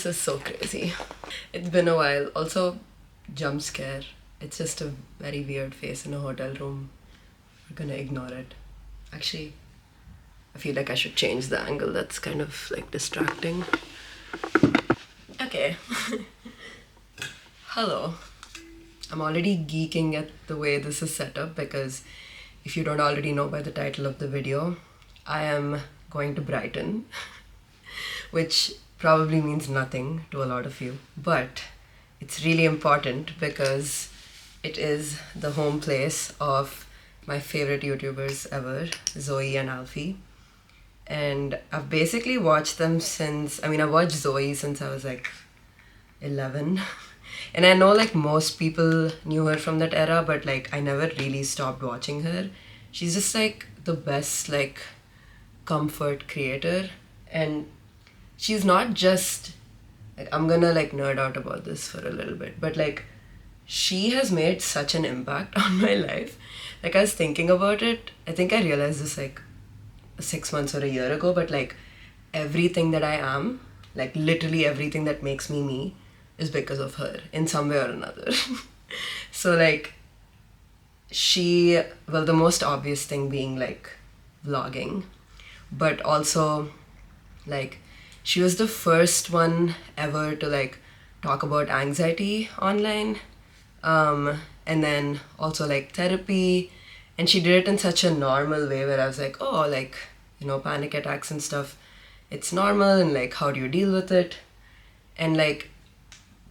This is so crazy. It's been a while. Also, jump scare. It's just a very weird face in a hotel room. We're gonna ignore it. Actually, I feel like I should change the angle. That's kind of like distracting. Okay. Hello. I'm already geeking at the way this is set up because if you don't already know by the title of the video, I am going to Brighton, which probably means nothing to a lot of you, but it's really important because it is the home place of my favorite YouTubers ever, Zoe and Alfie. And I've basically watched them since, I watched Zoe since I was like 11. And I know like most people knew her from that era, but like I never really stopped watching her. She's just like the best like comfort creator. And she's not just like, I'm gonna like nerd out about this for a little bit, but like she has made such an impact on my life. Like I was thinking about it, I think I realized this like 6 months or a year ago, but like everything that I am, like literally everything that makes me me, is because of her in some way or another. So like the most obvious thing being like vlogging, but also like she was the first one ever to like talk about anxiety online, and then also like therapy, and she did it in such a normal way where I was like, oh, like, you know, panic attacks and stuff, it's normal, and like how do you deal with it, and like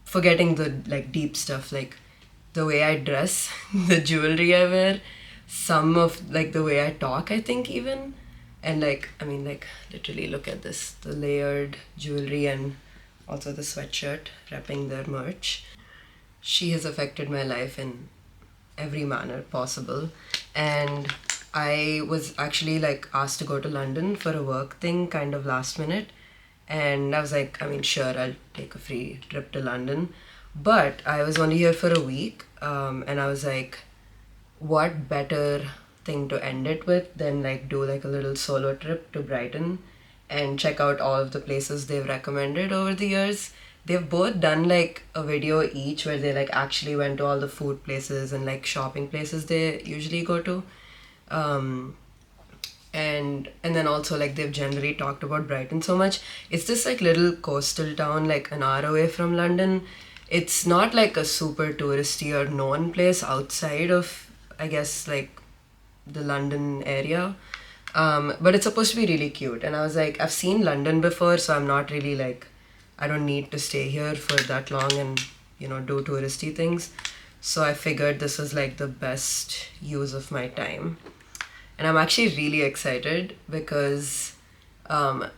forgetting the like deep stuff, like the way I dress, the jewelry I wear, some of like the way I talk, I think even. And like, like literally look at this, the layered jewelry and also the sweatshirt repping their merch. She has affected my life in every manner possible. And I was actually like asked to go to London for a work thing kind of last minute. And I was like, sure, I'll take a free trip to London. But I was only here for a week. And I was like, what better thing to end it with than like do like a little solo trip to Brighton and check out all of the places they've recommended over the years. They've both done like a video each where they like actually went to all the food places and like shopping places they usually go to. And then also like they've generally talked about Brighton so much. It's this like little coastal town like an hour away from London. It's not like a super touristy or known place outside of, I guess, like the London area, but it's supposed to be really cute. And I was like, I've seen London before, so I'm not really like, I don't need to stay here for that long and, you know, do touristy things. So I figured this was like the best use of my time. And I'm actually really excited because, one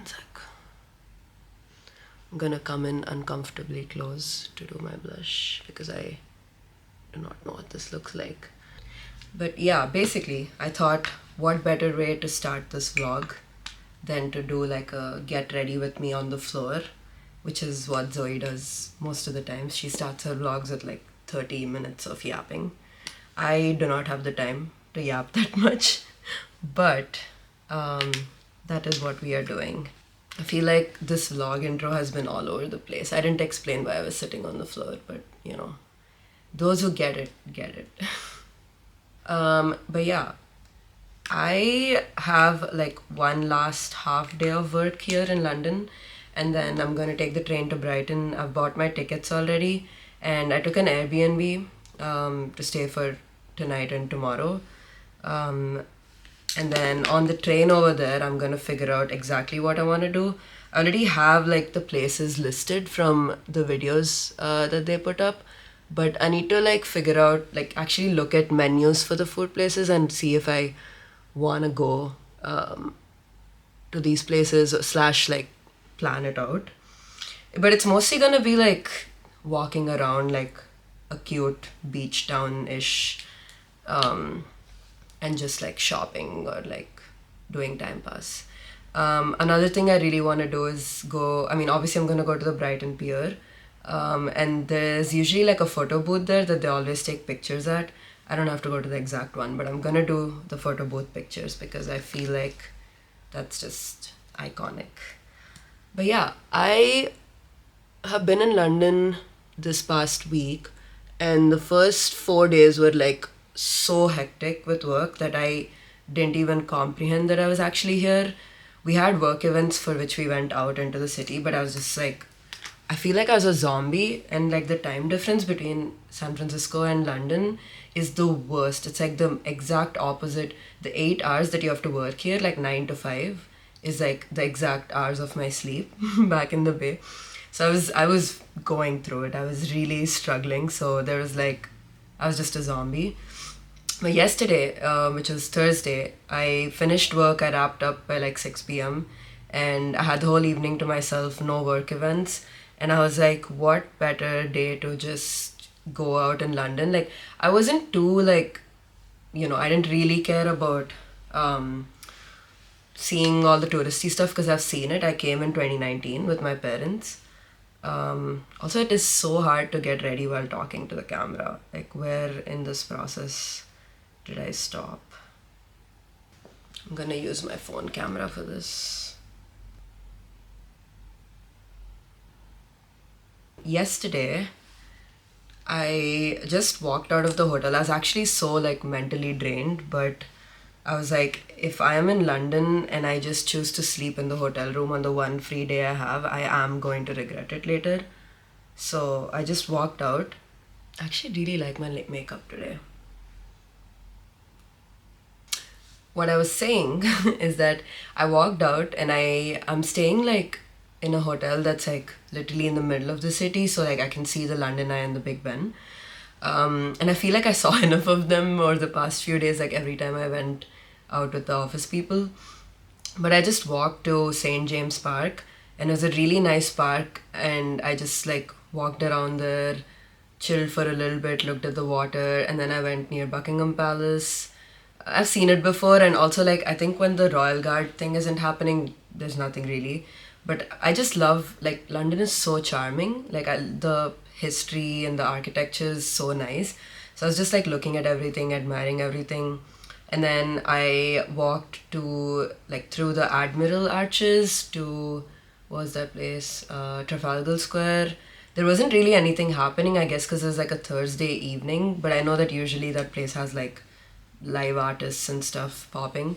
sec. I'm gonna come in uncomfortably close to do my blush because I do not know what this looks like. But yeah, basically, I thought what better way to start this vlog than to do like a get ready with me on the floor, which is what Zoe does most of the time. She starts her vlogs with like 30 minutes of yapping. I do not have the time to yap that much, but that is what we are doing. I feel like this vlog intro has been all over the place. I didn't explain why I was sitting on the floor, but you know, those who get it, get it. But yeah, I have like one last half day of work here in London, and then I'm gonna take the train to Brighton. I've bought my tickets already, and I took an Airbnb to stay for tonight and tomorrow. And then on the train over there, I'm gonna figure out exactly what I want to do. I already have like the places listed from the videos that they put up, but I need to like figure out, like actually look at menus for the food places and see if I want to go to these places slash like plan it out. But it's mostly gonna be like walking around like a cute beach town-ish, and just like shopping or like doing time pass. Another thing I really want to do is go, obviously I'm going to go to the Brighton Pier, and there's usually like a photo booth there that they always take pictures at. I don't have to go to the exact one, but I'm going to do the photo booth pictures because I feel like that's just iconic. But yeah, I have been in London this past week, and the first 4 days were like so hectic with work that I didn't even comprehend that I was actually here. We had work events for which we went out into the city, but I was just like, I feel like I was a zombie, and like the time difference between San Francisco and London is the worst. It's like the exact opposite. The 8 hours that you have to work here, like 9 to 5, is like the exact hours of my sleep back in the Bay. So I was going through it. I was really struggling. So there was like, I was just a zombie. But yesterday, which was Thursday, I finished work. I wrapped up by like 6 p.m. and I had the whole evening to myself, no work events. And I was like, what better day to just go out in London? Like, I wasn't too like, I didn't really care about seeing all the touristy stuff because I've seen it. I came in 2019 with my parents. Also, it is so hard to get ready while talking to the camera. Like, where in this process did I stop? I'm gonna use my phone camera for this. Yesterday, I just walked out of the hotel. I was actually so like mentally drained, but I was like, if I am in London and I just choose to sleep in the hotel room on the one free day I have, I am going to regret it later. So I just walked out. I actually really like my makeup today. What I was saying is that I walked out and I'm staying like in a hotel that's like literally in the middle of the city, so like I can see the London Eye and the Big Ben. And I feel like I saw enough of them over the past few days, like every time I went out with the office people. But I just walked to St. James Park, and it was a really nice park, and I just like walked around there, chilled for a little bit, looked at the water, and then I went near Buckingham Palace. I've seen it before, and also like I think when the Royal Guard thing isn't happening, there's nothing really. But I just love, like, London is so charming. Like the history and the architecture is so nice. So I was just like looking at everything, admiring everything. And then I walked to like through the Admiral Arches to, what was that place? Trafalgar Square. There wasn't really anything happening, I guess, because it was like a Thursday evening. But I know that usually that place has like live artists and stuff popping.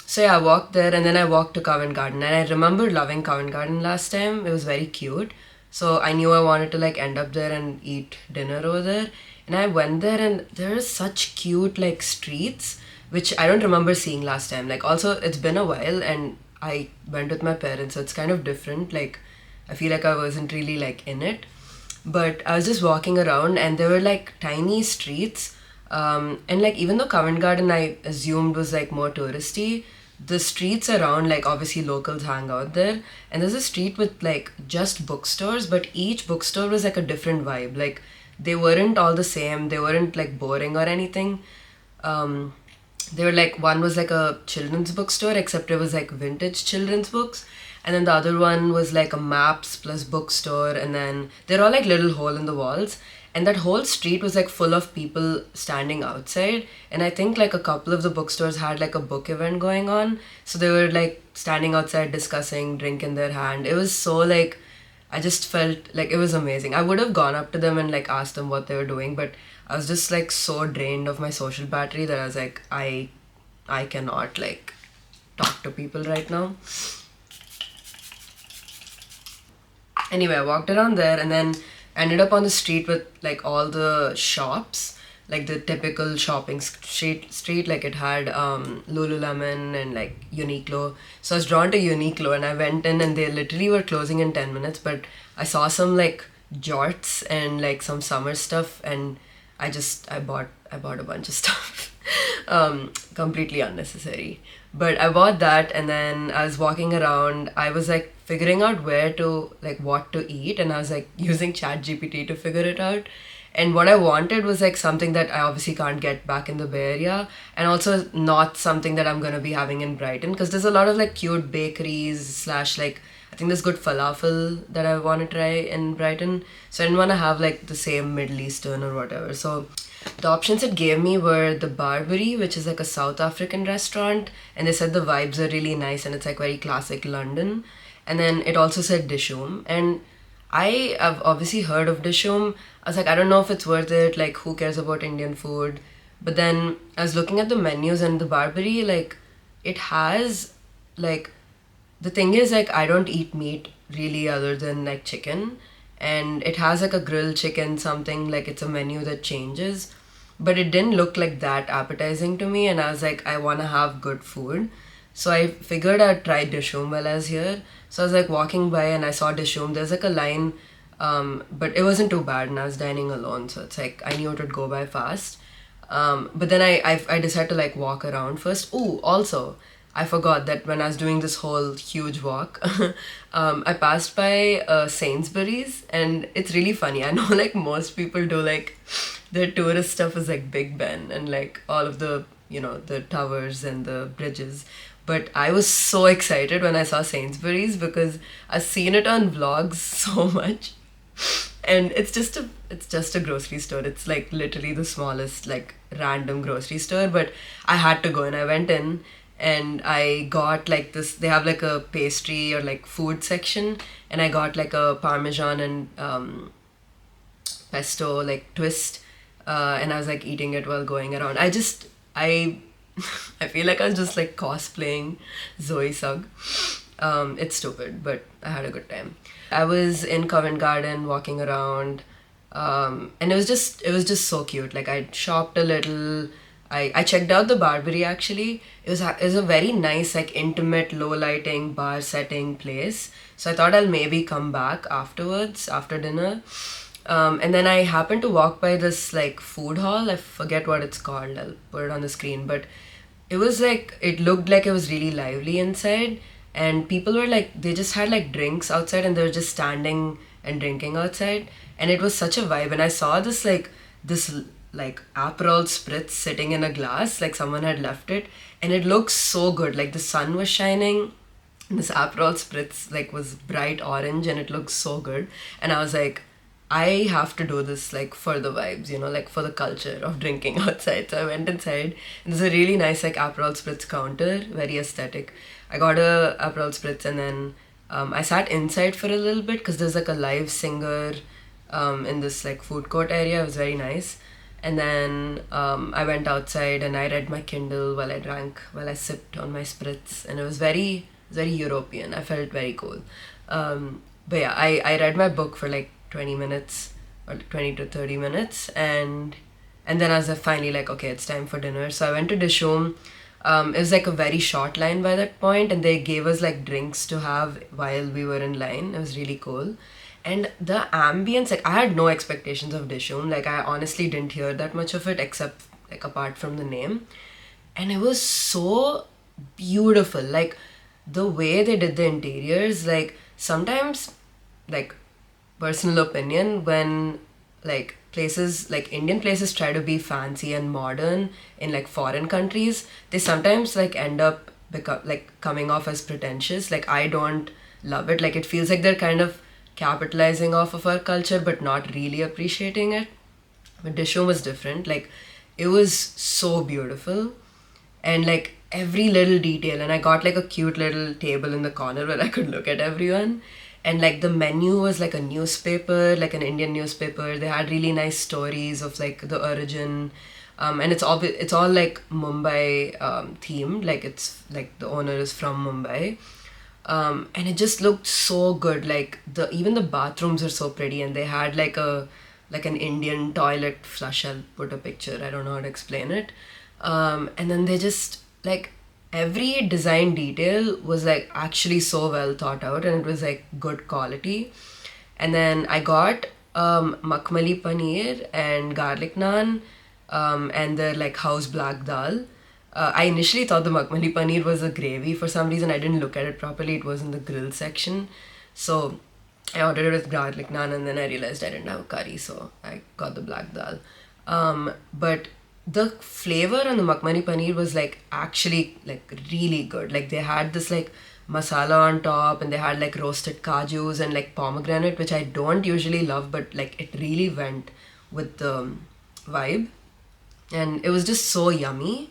So yeah, I walked there and then I walked to Covent Garden, and I remember loving Covent Garden last time. It was very cute. So I knew I wanted to like end up there and eat dinner over there. And I went there and there are such cute like streets, which I don't remember seeing last time. Like also it's been a while and I went with my parents, so it's kind of different. Like I feel like I wasn't really like in it. But I was just walking around and there were like tiny streets. And like even though Covent Garden I assumed was like more touristy, the streets around, like obviously locals hang out there, and there's a street with like just bookstores, but each bookstore was like a different vibe. Like they weren't all the same, they weren't like boring or anything. They were like, one was like a children's bookstore, except it was like vintage children's books, and then the other one was like a maps plus bookstore, and then they're all like little hole in the walls, and that whole street was like full of people standing outside. And I think like a couple of the bookstores had like a book event going on, so they were like standing outside discussing, drink in their hand. It was so like, I just felt like it was amazing. I would have gone up to them and like asked them what they were doing, but I was just like so drained of my social battery that I was like, I cannot like talk to people right now. Anyway, I walked around there and then ended up on the street with like all the shops, like the typical shopping street. Like it had Lululemon and like Uniqlo. So I was drawn to Uniqlo and I went in and they literally were closing in 10 minutes, but I saw some like jorts and like some summer stuff, and I bought a bunch of stuff. Completely unnecessary. But I bought that, and then I was walking around. I was like figuring out where to, like what to eat, and I was like using ChatGPT to figure it out. And what I wanted was like something that I obviously can't get back in the Bay Area, and also not something that I'm gonna be having in Brighton, because there's a lot of like cute bakeries slash like, I think there's good falafel that I want to try in Brighton. So I didn't want to have like the same Middle Eastern or whatever. So the options it gave me were the Barbary, which is like a South African restaurant, and they said the vibes are really nice and it's like very classic London. and then it also said Dishoom, and I have obviously heard of Dishoom. I was like, I don't know if it's worth it. Like, who cares about Indian food? But then I was looking at the menus, and the Barbary, like, it has like, the thing is, like, I don't eat meat really other than like chicken, and it has like a grilled chicken something, like it's a menu that changes, but it didn't look like that appetizing to me, and I was like, I want to have good food. So I figured I'd try Dishoom while I was here. So I was like walking by and I saw Dishoom. There's like a line, but it wasn't too bad, and I was dining alone, so it's like I knew it would go by fast. But then I decided to like walk around first. Ooh, also, I forgot that when I was doing this whole huge walk, I passed by Sainsbury's, and it's really funny. I know like most people do like their tourist stuff is like Big Ben and like all of the, you know, the towers and the bridges. But I was so excited when I saw Sainsbury's because I've seen it on vlogs so much, and it's just a grocery store. It's like literally the smallest like random grocery store, but I had to go, and I went in and I got like this. They have like a pastry or like food section, and I got like a parmesan and pesto like twist, and I was like eating it while going around. I I feel like I was just like cosplaying Zoe Sugg. It's stupid, but I had a good time. I was in Covent Garden walking around, and it was just so cute. Like I shopped a little. I checked out the Barbary actually. It was a very nice like intimate low lighting bar setting place. So I thought I'll maybe come back afterwards after dinner. And then I happened to walk by this like food hall. I forget what it's called. I'll put it on the screen. But it was like, it looked like it was really lively inside. And people were like, they just had like drinks outside and they were just standing and drinking outside. And it was such a vibe. And I saw this like Aperol spritz sitting in a glass, like someone had left it. And it looked so good. Like the sun was shining. And this Aperol spritz like was bright orange and it looked so good. And I was like, I have to do this like for the vibes, you know, like for the culture of drinking outside. So I went inside, and there's a really nice like Aperol spritz counter, very aesthetic. I got a Aperol spritz, and then I sat inside for a little bit because there's like a live singer in this like food court area. It was very nice. And then I went outside and I read my Kindle while I sipped on my spritz, and it was very European. I felt very cool. But yeah, I read my book for like 20 minutes or 20 to 30 minutes, and then I was finally like, okay, it's time for dinner. So I went to Dishoom. It was like a very short line by that point, and they gave us like drinks to have while we were in line. It was really cool. And the ambience, like I had no expectations of Dishoom. Like I honestly didn't hear that much of it except like apart from the name. And it was so beautiful. Like the way they did the interiors, like sometimes, like personal opinion, when like places like Indian places try to be fancy and modern in like foreign countries, they sometimes like end up like coming off as pretentious. Like I don't love it. Like it feels like they're kind of capitalizing off of our culture but not really appreciating it. But Dishoom was different. Like it was so beautiful, and like every little detail, and I got like a cute little table in the corner where I could look at everyone. And like the menu was like a newspaper, like an Indian newspaper. They had really nice stories of like the origin, and it's all like Mumbai themed. Like it's like the owner is from Mumbai, and it just looked so good. Like even the bathrooms are so pretty, and they had like an Indian toilet flush. I'll put a picture. I don't know how to explain it. And then they just like every design detail was like actually so well thought out, and it was like good quality. And then I got makhmali paneer and garlic naan, and the like house black dal. I initially thought the makhmali paneer was a gravy for some reason. I didn't look at it properly. It was in the grill section. So I ordered it with garlic naan, and then I realized I didn't have curry, so I got the black dal. But the flavor on the makhmani paneer was like actually like really good. Like they had this like masala on top, and they had like roasted kajus and like pomegranate, which I don't usually love, but like it really went with the vibe, and it was just so yummy.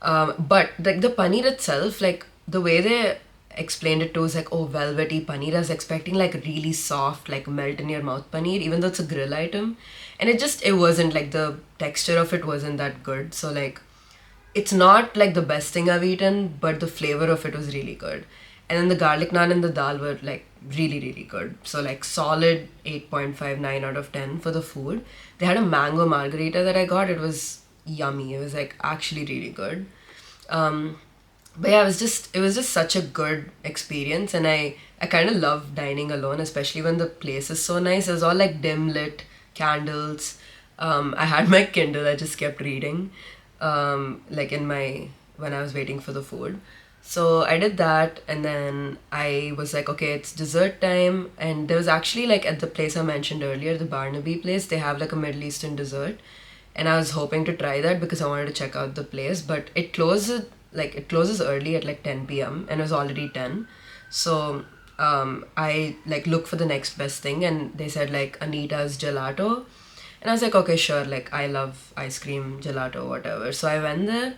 But like the paneer itself, like the way they explained it to was like, oh, velvety paneer. I was expecting like really soft, like melt in your mouth paneer, even though it's a grill item. And it wasn't like the texture of it wasn't that good. So like, it's not like the best thing I've eaten, but the flavor of it was really good. And then the garlic naan and the dal were like really, really good. So like solid 8.59 out of 10 for the food. They had a mango margarita that I got. It was yummy. It was like actually really good. But yeah, it was just such a good experience, and I kind of love dining alone, especially when the place is so nice. It was all like dim lit candles. I had my Kindle. I just kept reading, like in my when I was waiting for the food. So I did that, and then I was like, okay, it's dessert time. And there was actually like at the place I mentioned earlier, the Barnaby place, they have like a Middle Eastern dessert, and I was hoping to try that because I wanted to check out the place, but it closes early at like 10 p.m. and it was already 10. So I like looked for the next best thing, and they said like Anita's gelato, and I was like, okay, sure, like I love ice cream, gelato, whatever. So I went there,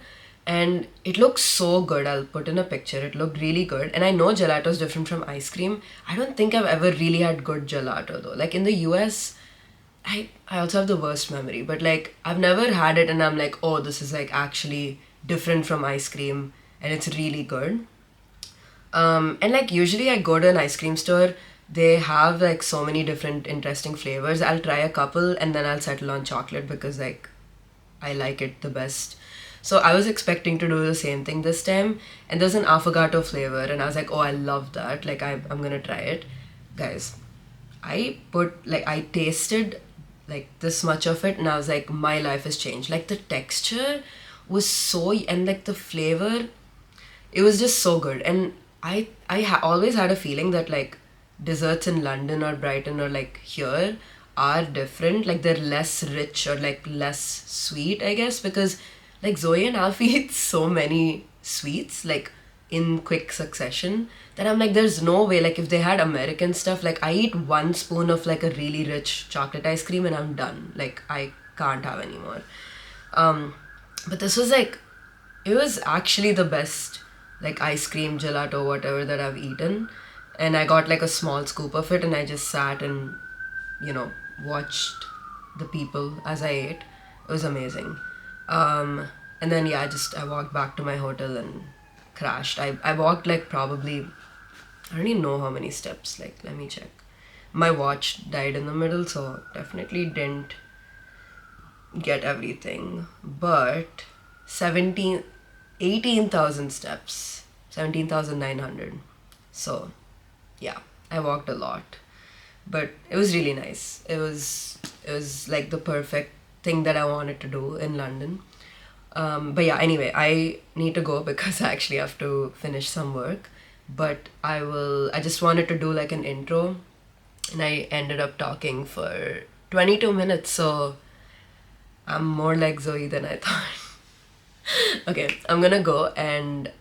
and it looked so good. I'll put in a picture. It looked really good, and I know gelato is different from ice cream. I don't think I've ever really had good gelato though. Like in the US, I also have the worst memory, but like I've never had it and I'm like, oh, this is like actually different from ice cream and it's really good. And like usually I go to an ice cream store, they have like so many different interesting flavors. I'll try a couple and then I'll settle on chocolate because like I like it the best. So I was expecting to do the same thing this time, and there's an affogato flavor, and I was like, oh, I love that. Like I'm gonna try it, guys. I tasted like this much of it, and I was like, my life has changed. Like the texture was so, and like the flavor, it was just so good. And always had a feeling that like desserts in London or Brighton or like here are different. Like they're less rich or like less sweet, I guess, because like Zoe and Alfie eat so many sweets like in quick succession that I'm like, there's no way. Like if they had American stuff, like I eat one spoon of like a really rich chocolate ice cream and I'm done. Like I can't have any more. But this was like, it was actually the best like ice cream, gelato, whatever that I've eaten. And I got like a small scoop of it and I just sat and, watched the people as I ate. It was amazing. And then yeah, I walked back to my hotel and crashed. I walked like probably, I don't even know how many steps. Like, let me check. My watch died in the middle, so definitely didn't get everything. But 18,000 steps. 17,900. So, yeah, I walked a lot. But it was really nice. It was like the perfect thing that I wanted to do in London. But yeah, anyway, I need to go because I actually have to finish some work. But I just wanted to do like an intro, and I ended up talking for 22 minutes, so I'm more like Zoe than I thought. Okay, I'm gonna go and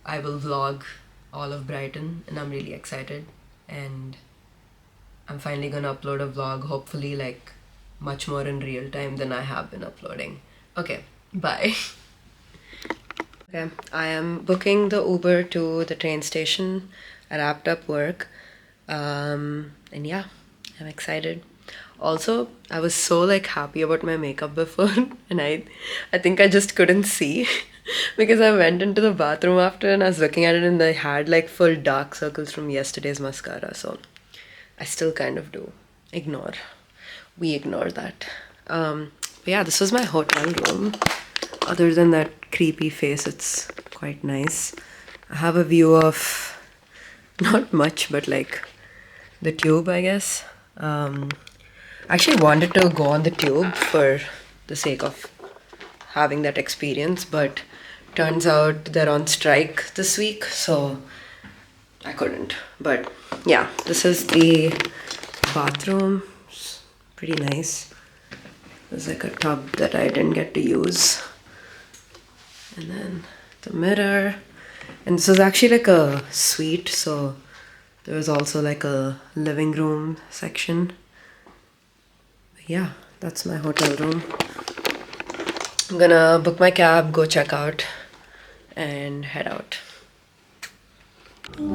I will vlog all of Brighton, and I'm really excited. And I'm finally gonna upload a vlog, hopefully like much more in real time than I have been uploading. Okay, bye. Okay, I am booking the Uber to the train station. I wrapped up work. And yeah, I'm excited. Also, I was so like happy about my makeup before and I think I just couldn't see because I went into the bathroom after and I was looking at it and I had like full dark circles from yesterday's mascara. So I still kind of do. We ignore that. But yeah, this was my hotel room. Other than that creepy face, it's quite nice. I have a view of not much, but like the tube, I guess. I actually wanted to go on the tube for the sake of having that experience, but turns out they're on strike this week, so I couldn't. But yeah, this is the bathroom. It's pretty nice. There's like a tub that I didn't get to use. And then the mirror. And this is actually like a suite, so there was also like a living room section. But yeah, that's my hotel room. I'm gonna book my cab, go check out, and head out. There's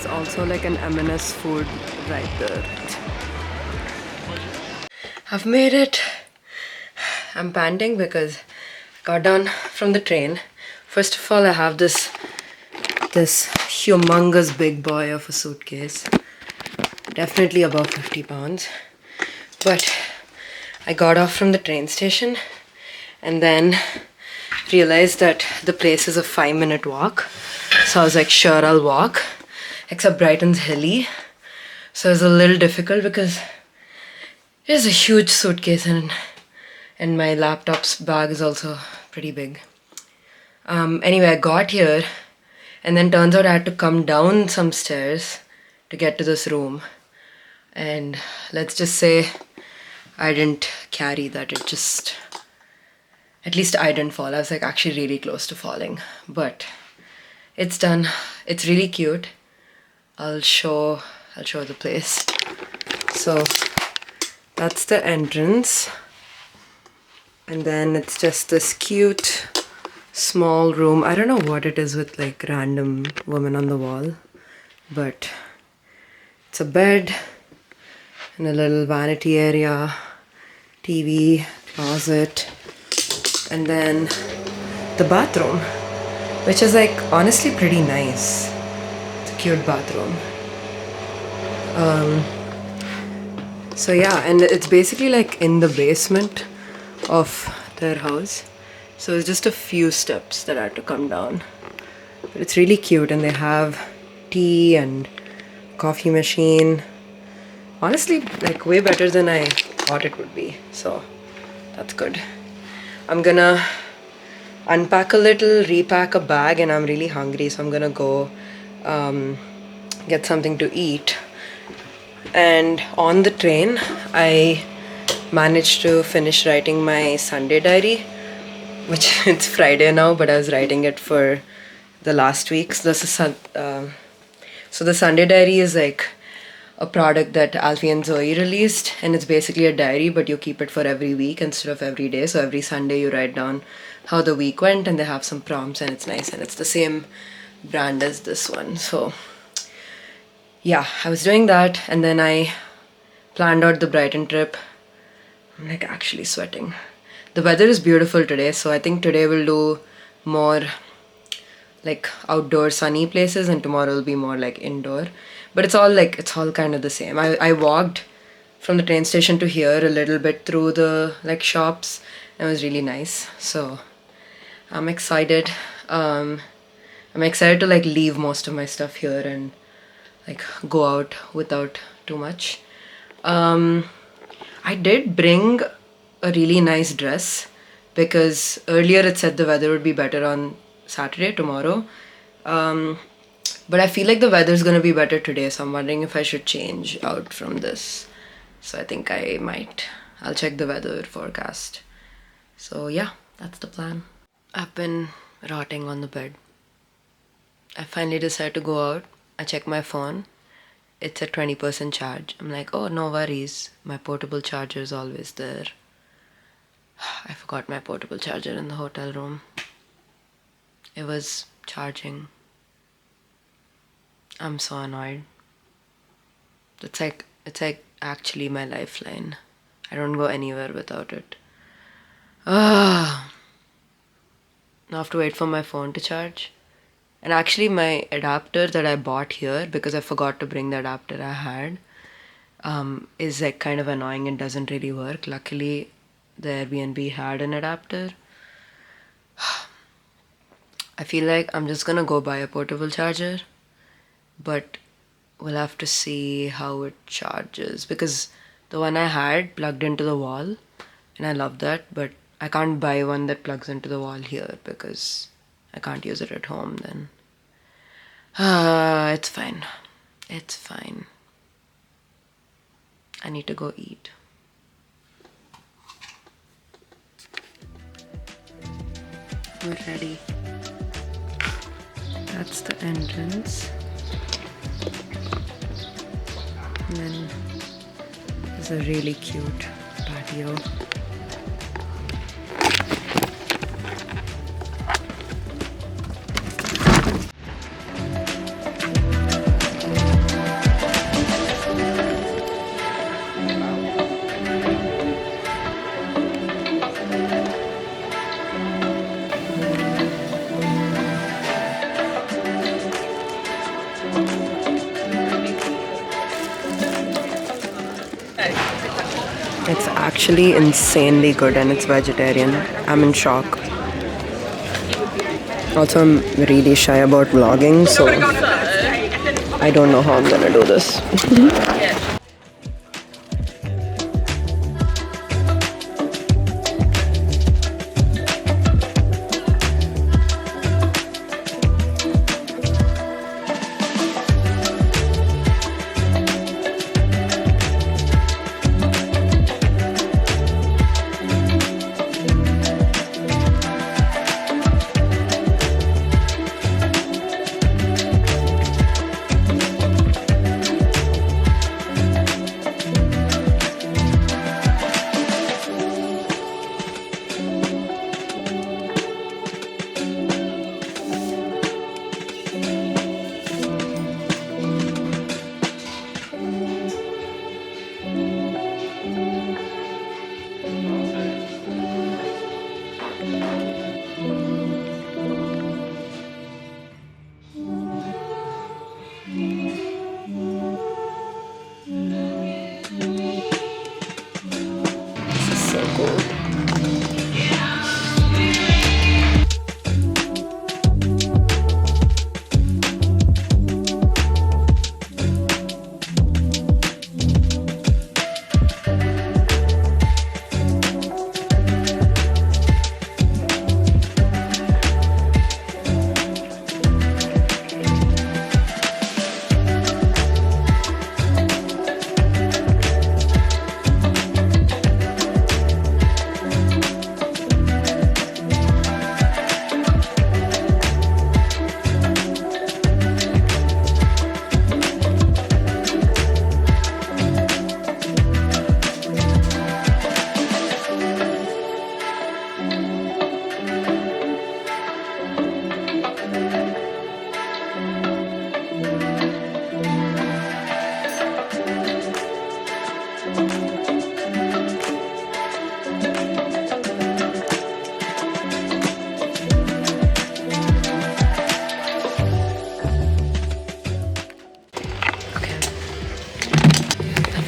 also like an M&S food right there. I've made it. I'm panting because I got down from the train. First of all, I have this humongous big boy of a suitcase. Definitely above 50 pounds. But I got off from the train station and then realized that the place is a 5-minute walk. So I was like, sure, I'll walk. Except Brighton's hilly. So it was a little difficult because there's a huge suitcase and my laptop's bag is also pretty big. Anyway, I got here and then turns out I had to come down some stairs to get to this room. And let's just say I didn't carry that. It just, at least I didn't fall. I was like actually really close to falling, but it's done. It's really cute. I'll show the place. So that's the entrance. And then it's just this cute small room. I don't know what it is with like random women on the wall, but it's a bed and a little vanity area, TV, closet, and then the bathroom, which is like honestly pretty nice. It's a cute bathroom. So yeah, and it's basically like in the basement of their house. So it's just a few steps that I had to come down. But it's really cute and they have tea and coffee machine. Honestly, like way better than I thought it would be. So that's good. I'm gonna unpack a little, repack a bag, and I'm really hungry. So I'm gonna go get something to eat. And on the train, I managed to finish writing my Sunday diary, which it's Friday now, but I was writing it for the last week. So the Sunday diary is like a product that Alfie and Zoe released, and it's basically a diary, but you keep it for every week instead of every day. So every Sunday you write down how the week went, and they have some prompts, and it's nice, and it's the same brand as this one. So yeah, I was doing that, and then I planned out the Brighton trip. I'm like actually sweating. The weather is beautiful today, so I think today we'll do more like outdoor sunny places, and tomorrow will be more like indoor. But it's all kind of the same. I walked from the train station to here a little bit through the like shops, and it was really nice. So I'm excited. I'm excited to like leave most of my stuff here and like go out without too much. I did bring a really nice dress because earlier it said the weather would be better on Saturday, tomorrow. But I feel like the weather's gonna be better today, so I'm wondering if I should change out from this. So I think I might. I'll check the weather forecast. So yeah, that's the plan. I've been rotting on the bed. I finally decided to go out. I check my phone. It's at 20% charge. I'm like, oh, no worries. My portable charger is always there. I forgot my portable charger in the hotel room. It was charging. I'm so annoyed. It's like actually my lifeline. I don't go anywhere without it. I have to wait for my phone to charge. And actually my adapter that I bought here, because I forgot to bring the adapter I had, is like kind of annoying and doesn't really work. Luckily, the Airbnb had an adapter. I feel like I'm just gonna go buy a portable charger, but we'll have to see how it charges, because the one I had plugged into the wall and I love that, but I can't buy one that plugs into the wall here because I can't use it at home then. It's fine. It's fine. I need to go eat. We're ready. That's the entrance. And then there's a really cute patio. It's actually insanely good and it's vegetarian. I'm in shock. Also, I'm really shy about vlogging, so I don't know how I'm gonna do this.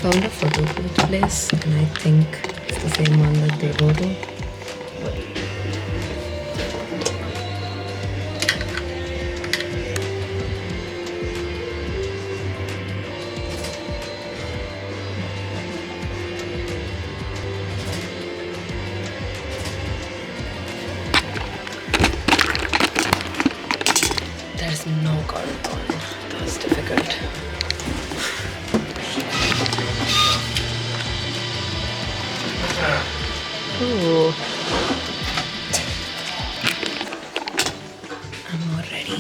Found a photo for this place and I think it's the same one that they go to. There's no cordon. That was difficult. Ooh. I'm more ready.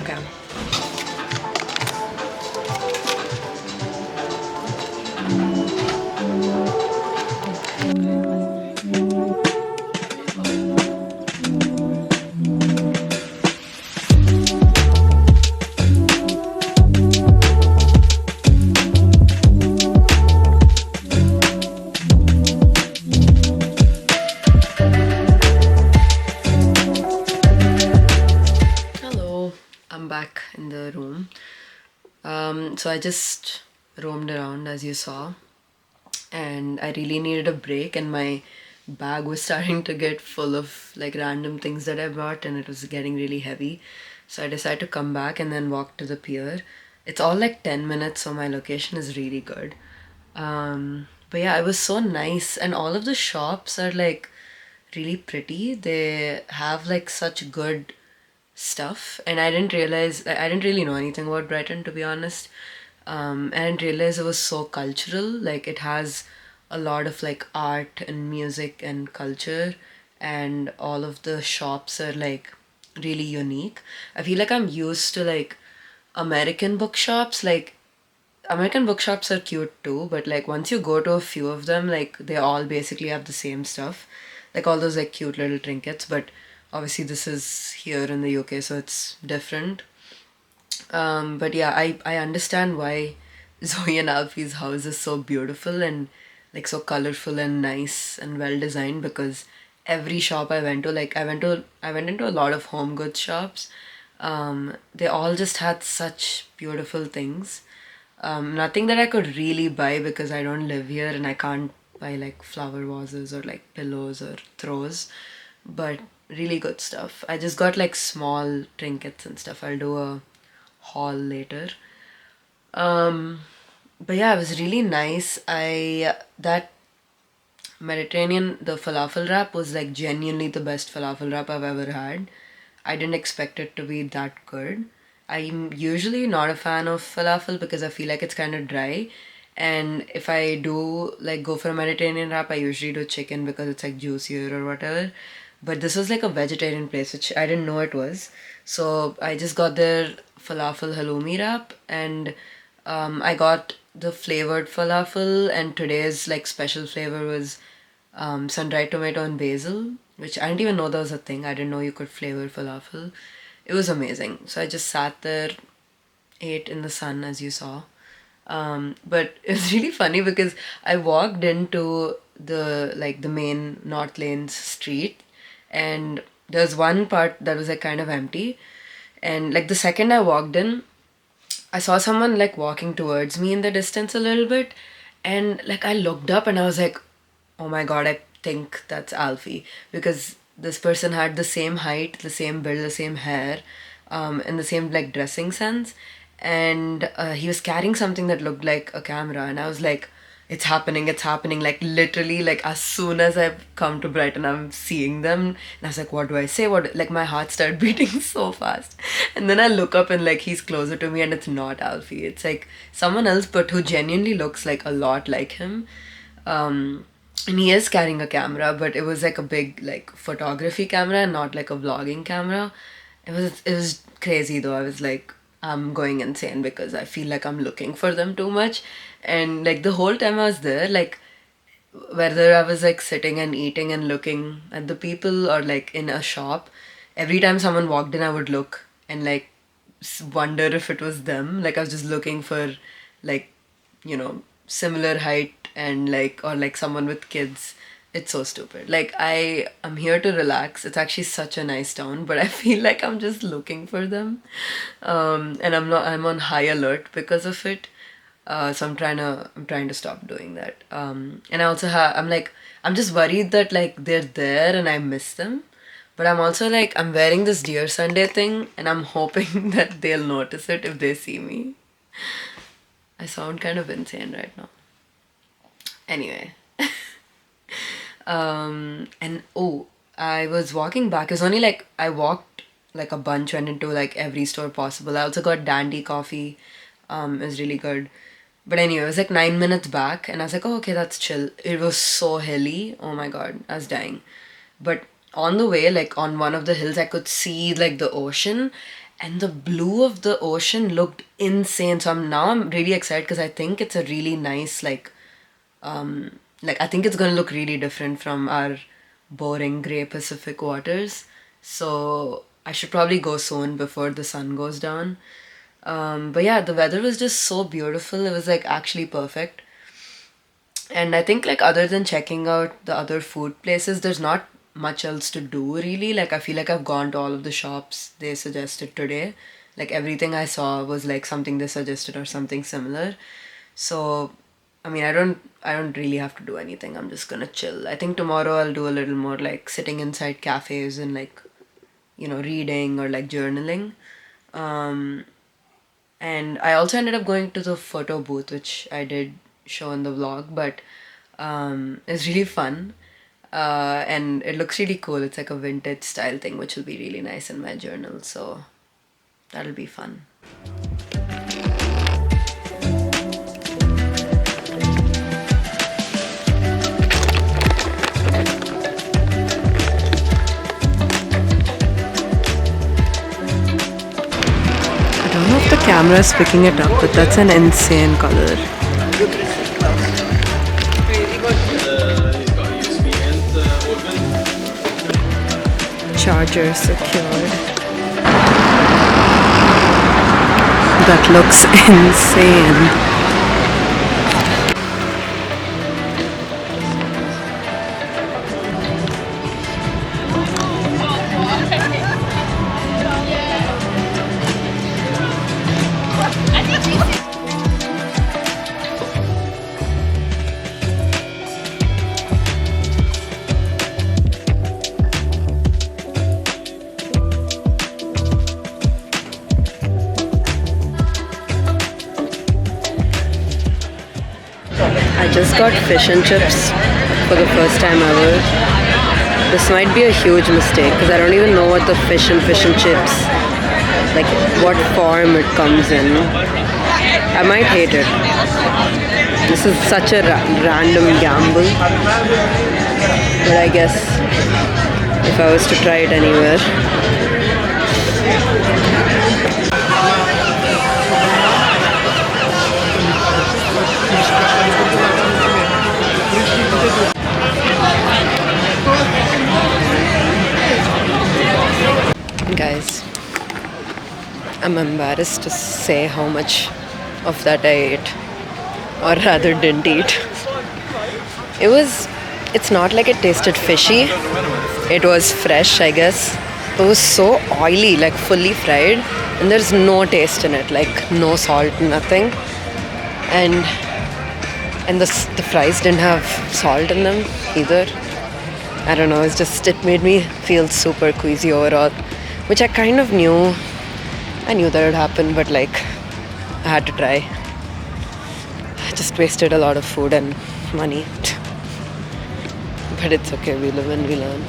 Okay. Back in the room. So I just roamed around as you saw and I really needed a break and my bag was starting to get full of like random things that I brought and it was getting really heavy. So I decided to come back and then walk to the pier. It's all like 10 minutes, so my location is really good. But yeah, it was so nice and all of the shops are like really pretty. They have like such good stuff, and I didn't really know anything about Brighton, to be honest. I didn't realize it was so cultural. Like it has a lot of like art and music and culture, and all of the shops are like really unique. I feel like I'm used to like American bookshops. Like American bookshops are cute too, but like once you go to a few of them, like they all basically have the same stuff, like all those like cute little trinkets. But obviously, this is here in the UK, so it's different. But yeah, I understand why Zoe and Alfie's house is so beautiful and like so colorful and nice and well designed, because every shop I went to, like I went into a lot of home goods shops. They all just had such beautiful things. Nothing that I could really buy because I don't live here and I can't buy like flower vases or like pillows or throws, but really good stuff. I just got like small trinkets and stuff. I'll do a haul later. Um, but yeah, it was really nice. That Mediterranean, the falafel wrap was like genuinely the best falafel wrap I've ever had. I didn't expect it to be that good. I'm usually not a fan of falafel because I feel like it's kind of dry. And if I do like go for a Mediterranean wrap, I usually do chicken because it's like juicier or whatever. But this was like a vegetarian place, which I didn't know it was. So I just got their falafel halloumi wrap, and I got the flavored falafel, and today's like special flavor was sun-dried tomato and basil, which I didn't even know that was a thing. I didn't know you could flavor falafel. It was amazing. So I just sat there, ate in the sun, as you saw. But it was really funny because I walked into the main North Lanes street, and there's one part that was like kind of empty, and like the second I walked in, I saw someone like walking towards me in the distance a little bit, and like I looked up and I was like, oh my god, I think that's Alfie, because this person had the same height, the same build, the same hair, and the same like dressing sense, and he was carrying something that looked like a camera, and I was like, it's happening, like literally, like as soon as I've come to Brighton, I'm seeing them, and I was like, what do I say? What, like my heart started beating so fast, and then I look up and like he's closer to me, and it's not Alfie, it's like someone else, but who genuinely looks like a lot like him. And he is carrying a camera, but it was like a big like photography camera and not like a vlogging camera. It was crazy though. I was like, I'm going insane because I feel like I'm looking for them too much. And like the whole time I was there, like whether I was like sitting and eating and looking at the people or like in a shop, every time someone walked in, I would look and like wonder if it was them. Like I was just looking for like, similar height and like, or like someone with kids. It's so stupid. Like I'm here to relax. It's actually such a nice town, but I feel like I'm just looking for them. And I'm on high alert because of it. So I'm trying to stop doing that. And I also I'm just worried that like they're there and I miss them. But I'm also like, I'm wearing this Dear Sunday thing and I'm hoping that they'll notice it if they see me. I sound kind of insane right now. Anyway. And oh, I was walking back. It was only like I walked like a bunch, went into like every store possible. I also got Dandy coffee. It was really good. But anyway, it was like 9 minutes back, and I was like, oh, okay, that's chill. It was so hilly. Oh my god, I was dying. But on the way, like on one of the hills, I could see like the ocean, and the blue of the ocean looked insane. So I'm really excited because I think it's a really nice like I think it's gonna look really different from our boring grey Pacific waters. So I should probably go soon before the sun goes down. But yeah, the weather was just so beautiful. It was like actually perfect. And I think like other than checking out the other food places, there's not much else to do really. Like I feel like I've gone to all of the shops they suggested today. Like everything I saw was like something they suggested or something similar. So I mean, I don't really have to do anything. I'm just gonna chill. I think tomorrow I'll do a little more like sitting inside cafes and like, reading or like journaling. Um, and I also ended up going to the photo booth, which I did show in the vlog, but it's really fun. And it looks really cool. It's like a vintage style thing, which will be really nice in my journal. So that'll be fun. I don't know if the camera is picking it up, but that's an insane color. Charger secured. That looks insane. I just got fish and chips for the first time ever. This might be a huge mistake because I don't even know what the fish and chips, like what form it comes in. I might hate it. This is such a random gamble. But I guess if I was to try it anywhere. Guys, I'm embarrassed to say how much of that I ate, or rather didn't eat. It's not like it tasted fishy. It was fresh, I guess. It was so oily, like fully fried, and there's no taste in it, like no salt, nothing. And the fries didn't have salt in them either. I don't know, it made me feel super queasy overall, which I kind of knew. I knew that would happen, but like, I had to try. I just wasted a lot of food and money. But it's okay, we live and we learn.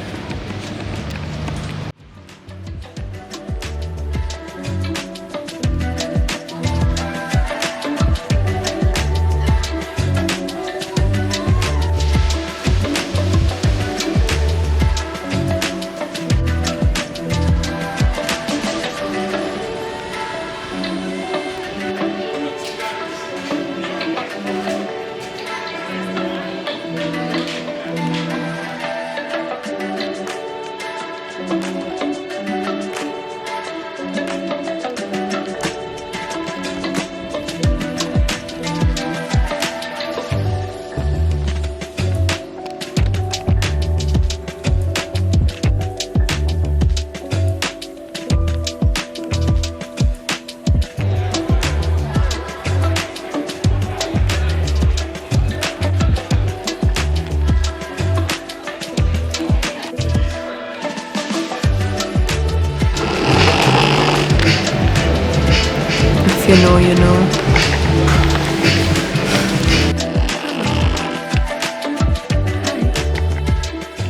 If you know, you know.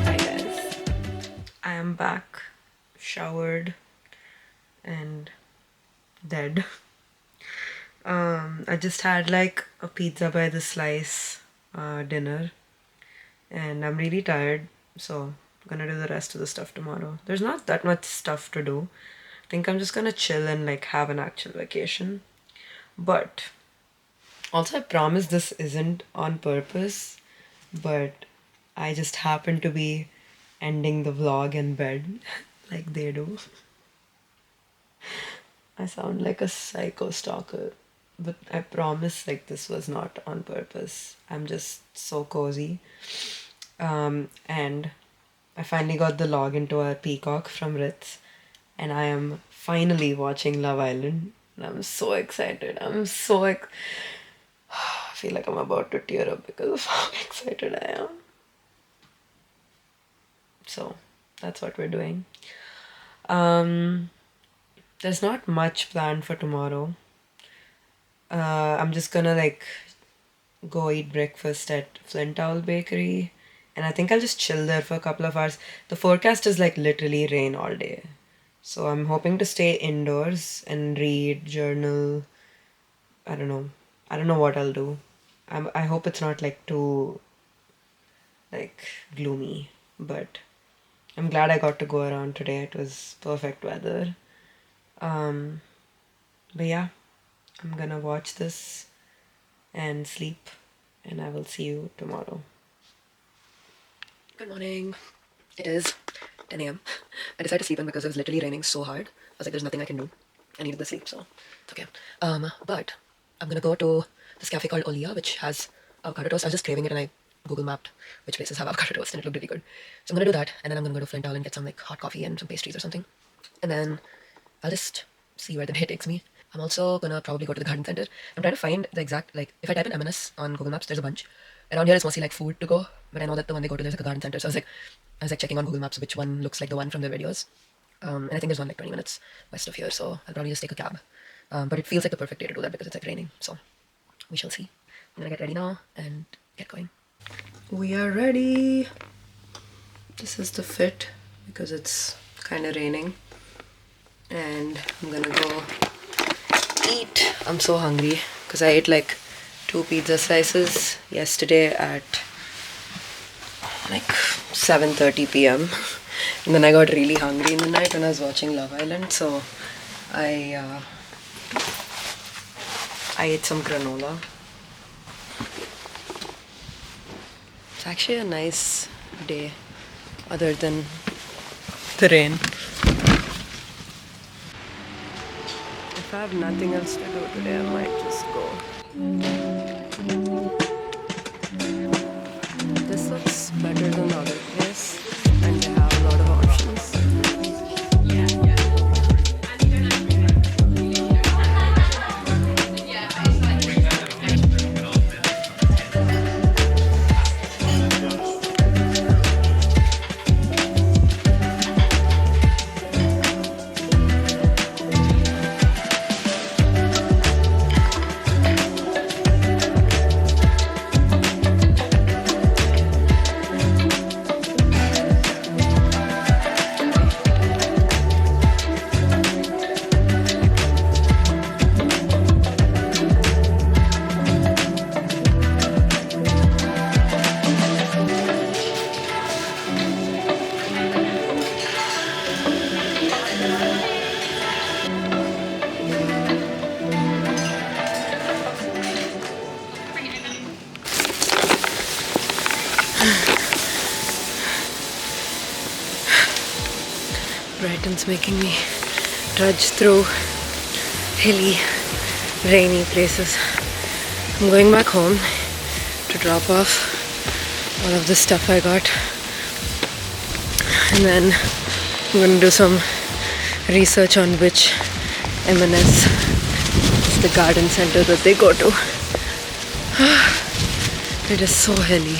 Hi guys. I am back, showered, and dead. I just had like a pizza by the slice dinner, and I'm really tired, so I'm gonna do the rest of the stuff tomorrow. There's not that much stuff to do. I think I'm just gonna chill and like have an actual vacation. But also I promise this isn't on purpose, but I just happen to be ending the vlog in bed like they do. I sound like a psycho stalker, but I promise like this was not on purpose. I'm just so cozy. And I finally got the login to our Peacock from Ritz, and I am finally watching Love Island. And I'm so excited. I feel like I'm about to tear up because of how excited I am. So that's what we're doing. There's not much planned for tomorrow. I'm just gonna like go eat breakfast at Flint Owl Bakery and I think I'll just chill there for a couple of hours. The forecast is like literally rain all day. So I'm hoping to stay indoors and read, journal. I don't know. I don't know what I'll do. I hope it's not like too like gloomy, but I'm glad I got to go around today. It was perfect weather. Um, but yeah, I'm gonna watch this and sleep, and I will see you tomorrow. Good morning. It is 10 a.m. I decided to sleep in because it was literally raining so hard. I was like, there's nothing I can do. I needed the sleep, so it's okay. But I'm gonna go to this cafe called Olia, which has avocado toast. I was just craving it and I Google mapped which places have avocado toast and it looked really good. So I'm gonna do that, and then I'm gonna go to Flint Town and get some like hot coffee and some pastries or something. And then I'll just see where the day takes me. I'm also gonna probably go to the garden center. I'm trying to find the exact, like, if I type in M&S on Google Maps, there's a bunch. Around here it's mostly like food to go, but I know that the one they go to, there's like a garden center. So I was like checking on Google Maps which one looks like the one from their videos. And I think there's one like 20 minutes west of here, so I'll probably just take a cab. But it feels like the perfect day to do that because it's like raining, so we shall see. I'm gonna get ready now and get going. We are ready. This is the fit because it's kind of raining, and I'm gonna go eat. I'm so hungry because I ate like 2 pizza slices yesterday at like 7:30 p.m. and then I got really hungry in the night when I was watching Love Island, so I ate some granola. It's actually a nice day other than the rain. If I have nothing else to do today, I might just go. This looks better than the other place, and they have a lot of options. Brighton's making me trudge through hilly, rainy places. I'm going back home to drop off all of the stuff I got, and then I'm going to do some research on which M&S is the garden center that they go to. It is so hilly,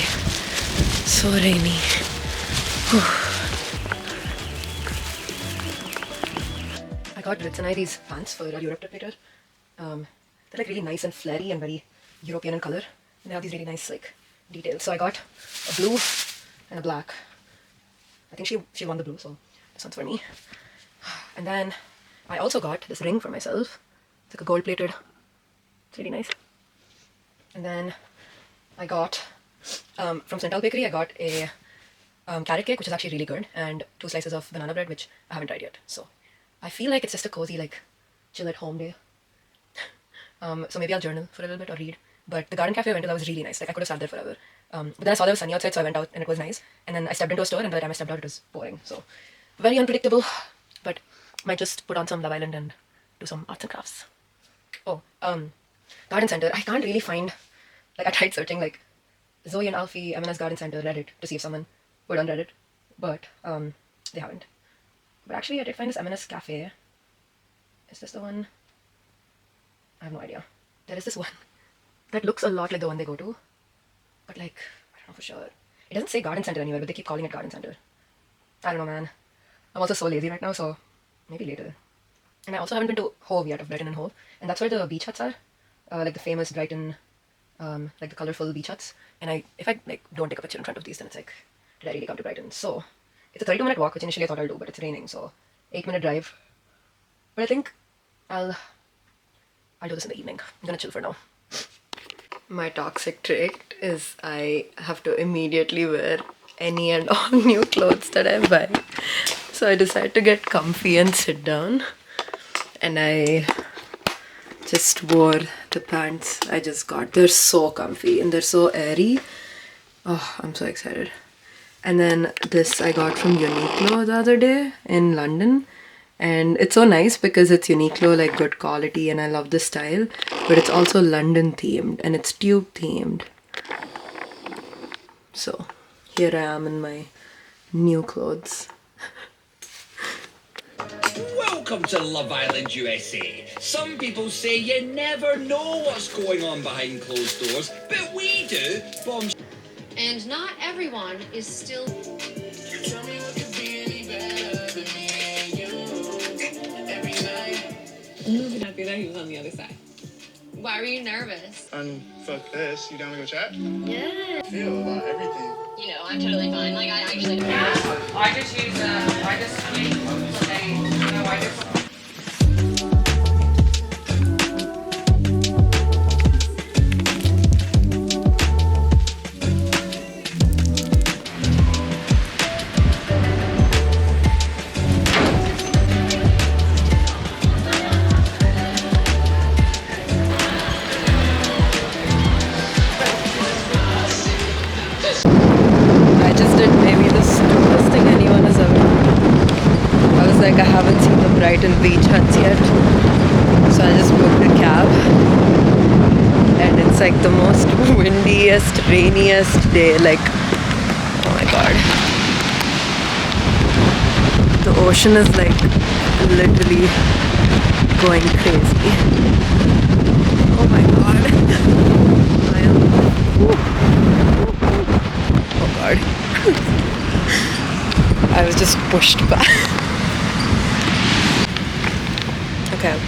so rainy. I got Ritz and I these pants for a Europe trip later. They're like really nice and flary and very European in color. And they have these really nice like details. So I got a blue and a black. I think she won the blue, so this one's for me. And then I also got this ring for myself. It's like a gold plated. It's really nice. And then I got from Central Bakery, I got a carrot cake, which is actually really good, and 2 slices of banana bread, which I haven't tried yet. So I feel like it's just a cozy, like, chill at home day. So maybe I'll journal for a little bit or read. But the garden cafe I went to, that was really nice. Like, I could have sat there forever. But then I saw there was sunny outside, so I went out and it was nice. And then I stepped into a store, and by the time I stepped out, it was boring. So very unpredictable. But might just put on some Love Island and do some arts and crafts. Oh, garden center. I can't really find. Like, I tried searching like Zoe and Alfie M&S Garden Center Reddit to see if someone put on Reddit, but they haven't. But actually, I did find this M&S cafe. Is this the one? I have no idea. There is this one that looks a lot like the one they go to, but like, I don't know for sure. It doesn't say garden center anywhere, but they keep calling it garden center. I don't know, man. I'm also so lazy right now, so maybe later. And I also haven't been to Hove yet, of Brighton and Hove, and that's where the beach huts are, like the famous Brighton like the colorful beach huts. And if I like don't take a picture in front of these, then it's like, did I really come to Brighton? So it's a 32-minute walk, which initially I thought I'll do, but it's raining, so 8-minute drive. But I think I'll do this in the evening. I'm gonna chill for now. My toxic trait is I have to immediately wear any and all new clothes that I buy. So I decided to get comfy and sit down. And I just wore the pants I just got. They're so comfy and they're so airy. Oh, I'm so excited. And then this I got from Uniqlo the other day in London. And it's so nice because it's Uniqlo, like good quality, and I love the style. But it's also London themed and it's tube themed. So here I am in my new clothes. Welcome to Love Island, USA. Some people say you never know what's going on behind closed doors, but we do. And not everyone is still... I'm really happy that he was on the other side. Why were you nervous? Fuck this. You down to go chat? Yeah. Feel about everything. You know, I'm totally fine. Like, I actually... I just use I just use I just I haven't seen the Brighton beach huts yet, so I just booked a cab, and it's like the most windiest, rainiest day, like, oh my god, the ocean is like literally going crazy. Oh my god, I am, oh god, I was just pushed back. Okay,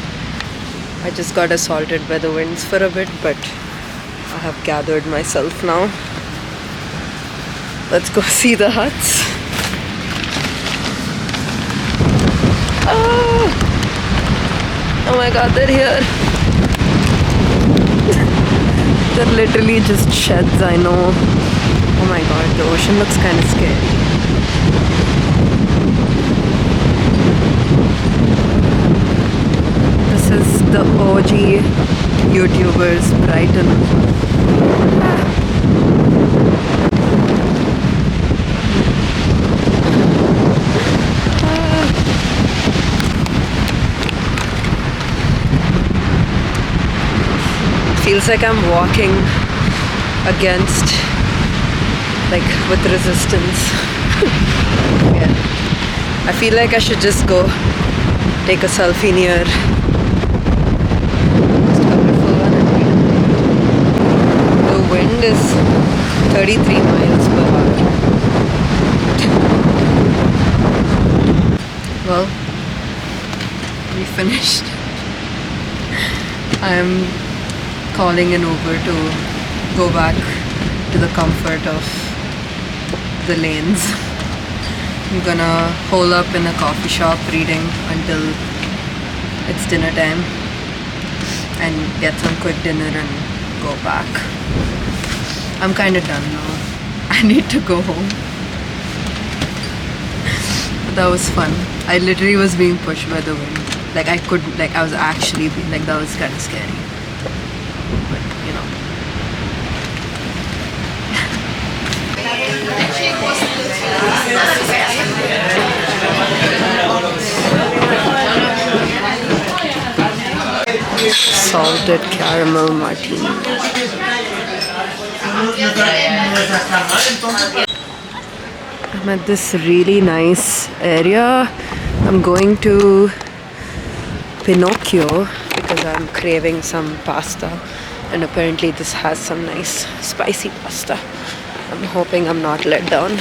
I just got assaulted by the winds for a bit, but I have gathered myself now. Let's go see the huts. Oh my god, they're here. They're literally just sheds, I know. Oh my god, the ocean looks kind of scary. This is the OG YouTubers, Brighton. Feels like I'm walking against, like, with resistance. Yeah. I feel like I should just go take a selfie near. The wind is 33 miles per hour. Well, we finished. I'm calling an Uber to go back to the comfort of the lanes. I'm gonna hole up in a coffee shop reading until it's dinner time and get some quick dinner and go back. I'm kinda done now. I need to go home. But that was fun. I literally was being pushed by the wind. Like I couldn't, like I was actually being, like that was kinda scary. But you know. Salted caramel martini. I'm at this really nice area. I'm going to Pinocchio because I'm craving some pasta, and apparently this has some nice spicy pasta. I'm hoping I'm not let down.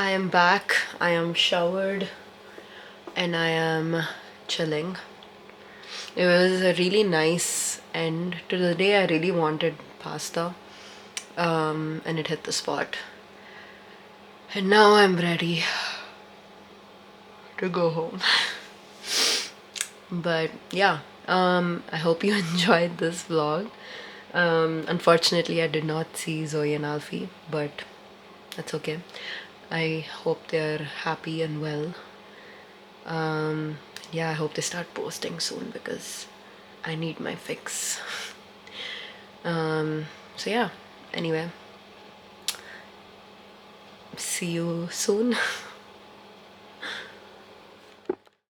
I am back. I am showered and I am chilling. It was a really nice end to the day. I really wanted pasta, and it hit the spot. And now I'm ready to go home. But yeah, I hope you enjoyed this vlog. Unfortunately, I did not see Zoe and Alfie, but that's okay. I hope they're happy and well. Yeah, I hope they start posting soon because I need my fix. So yeah, anyway, see you soon.